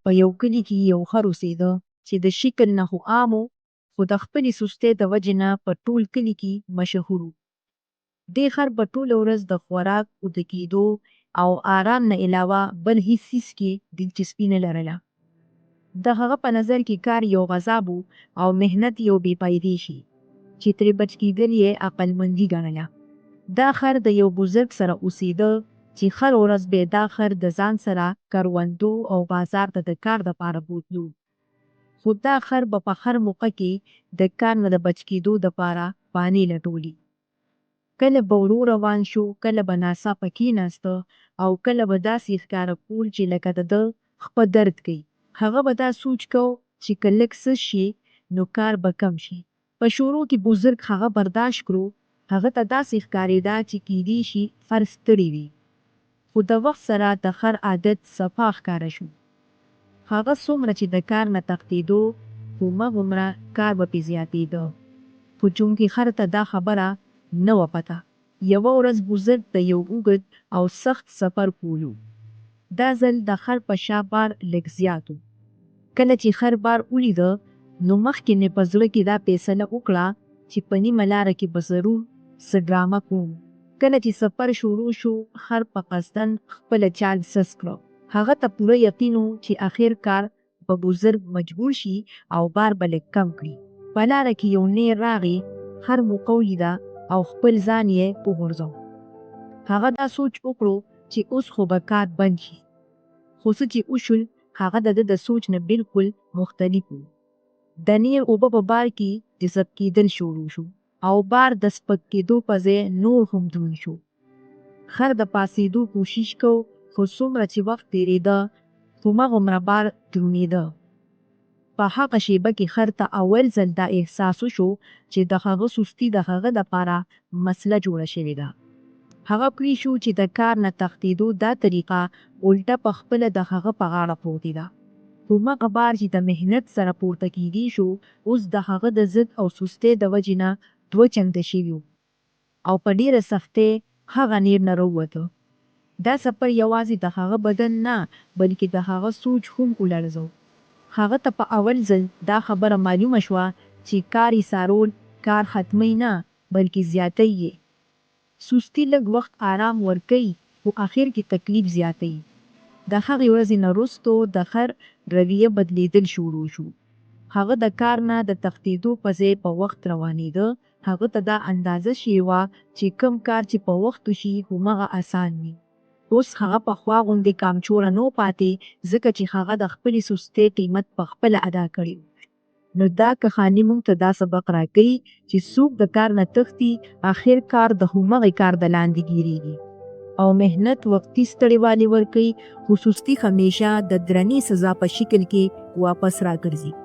په یو کلي کې یو خر اوسېده چې د شکل نه خو عام و، خو د خپلې سستۍ د وجې نه په ټول کلي کې مشهور و. دې خر په ټوله ورځ د خوراک، اوده کېدو او آرام نه علاوه بل هیڅ څیز کې دلچسپي نه لرله. د هغه په نظر کې کار یو عذاب و او محنت یو بې فایدې شي چې ترې بچ کېدل یې عقلمندي ګڼله. دا خر د یو بزرګ سره اوسېده چې هر ورځ به دا خر د ځان سره کروندو او بازار ته د کار دپاره بوتلو. خو دا خر به په هر موقع کې د کار نه د بچ کېدو دپاره بهانې لټولې. کله به ورو روان شو، کله به ناڅاپه کېناسته او کله به داسې ښکاره کول چې لکه د ده خپه درد کوي. هغه به دا سوچ کو چې که لږ څه شي نو کار به کم شي. په شروع کې بزرګ هغه برداشت کړو. هغه ته داسې ښکارېده چې کیدای شي خر ستړی وي. خو د وخت سره د خر عادت صفا ښکاره شو. هغه څومره چې د کار نه تښتېدو هماغومره کار به پرې زیاتېده. خو چونکې خر ته دا خبره نه وه پته. یوه ورځ بزرګ د یو اوږد او سخت سفر کولو. دا ځل د خر په شا بار لږ زیات و. کله چې خر بار ولیده نو مخکې مې په زړه کې دا فیصله وکړه چې په نیمه لاره کې به ضرور څه ډرامه کوم. کله چې سفر شروع شو خر په قصدن خپله چال سس کړه. هغه ته پوره یقین و چې اخر کار به بزرګ مجبور شي او بار به لږ کم کړي. په لاره کې یو نیر راغی. خر موقع ولیده او خپل ځان یې وغورځاوه. هغه دا سوچ وکړو چې اوس خو به کار بند شي. خو څه چې وشول هغه د ده د سوچ نه بالکل مختلف و. د نیر اوبه په بار کې جذب کېدل شروع شو او بار د سپک کېدو په ځای نور هم دروند شو. خر د پاڅېدو کوشش کو خو څومره چې وخت تېرېده هماغومره بار دروندېده. په هغه شېبه کې خر ته اول ځل دا احساس وشو چې د هغه سستي د هغه دپاره مسله جوړه شوې ده. هغه پوه شو چې د کار نه تښتېدو دا طریقه الټه په خپله د هغه په غاړه پروتې ده. هماغه بار چې د محنت سره پورته کېدی شو اوس د هغه د ضد او سستۍ د وجې نه دوه چنده شوي و او په ډېره سختۍ هغه نیر نه راووته. دا سفر یوازې د هغه بدن نه بلکې د هغه سوچ هم ولړزاوه. هغه ته په اول ځل دا خبره معلومه شوه چې کار ایسارول کار ختمی نه بلکې زیاتی یې. سستي لږ وخت آرام ورکوي خو اخر کې تکلیف زیاتوي. د هغې ورځې نه وروستو د خر رویه بدلېدل شروع شو. هغه د کار نه د تښتېدو په ځای په وخت روانېده. هغه ته دا اندازه شوې وه چې کوم کار چې په وخت وشي هماغه اسان وي. اوس هغه پخوا غوندې کامچوره نه و پاتې ځکه چې هغه د خپلې سستۍ قیمت پخپله ادا کړی و. نو دا کهاني موږ ته دا سبق راکوي چې څوک د کار نه تښتي اخر کار د همغې کار د لاندې ګیرېږي. او محنت وقتي ستړیوالی ورکوي خو سستي همیشه د درنې سزا په شکل کې واپس راګرځي.